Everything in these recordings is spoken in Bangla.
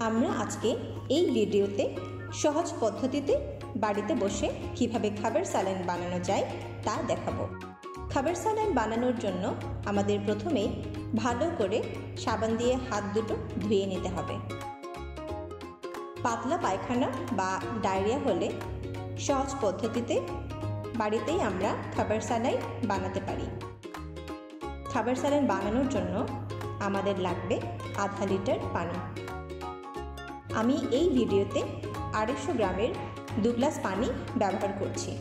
আমরা আজকে এই ভিডিওতে সহজ পদ্ধতিতে বাড়িতে বসে কিভাবে খাবার স্যালাইন বানানো যায় তা দেখাবো। খাবার স্যালাইন বানানোর জন্য আমাদের প্রথমেই ভালো করে সাবান দিয়ে হাত দুটো ধুয়ে নিতে হবে। পাতলা পায়খানা বা ডায়রিয়া হলে সহজ পদ্ধতিতে বাড়িতেই আমরা খাবার স্যালাইন বানাতে পারি। খাবার স্যালাইন বানানোর জন্য আমাদের লাগবে আধা লিটার পানি। আমি এই ভিডিওতে 250 গ্রামের 2 গ্লাস পানি ব্যবহার করছি।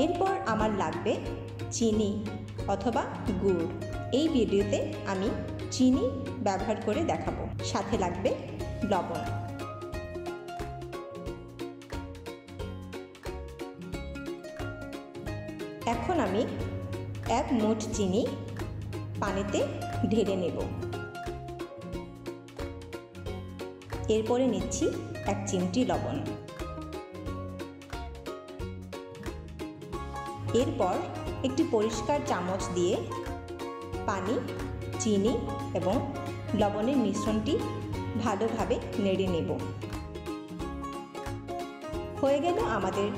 এরপর আমার লাগবে চিনি অথবা গুড়। এই ভিডিওতে আমি চিনি ব্যবহার করে দেখাবো। সাথে লাগবে লবণ। এখন আমি 1 মুঠ চিনি পানিতে ঢেলে নেব। এরপরে নিচ্ছি 1 চিমটি লবণ। এরপর একটি পরিষ্কার চামচ দিয়ে পানি, চিনি এবং লবণের মিশ্রণটি ভালোভাবে নেড়ে নেব। হয়ে গেল আমাদের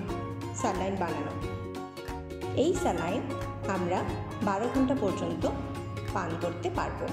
স্যালাইন বানানো। এই স্যালাইন আমরা 12 ঘন্টা পর্যন্ত পান করতে পারবো।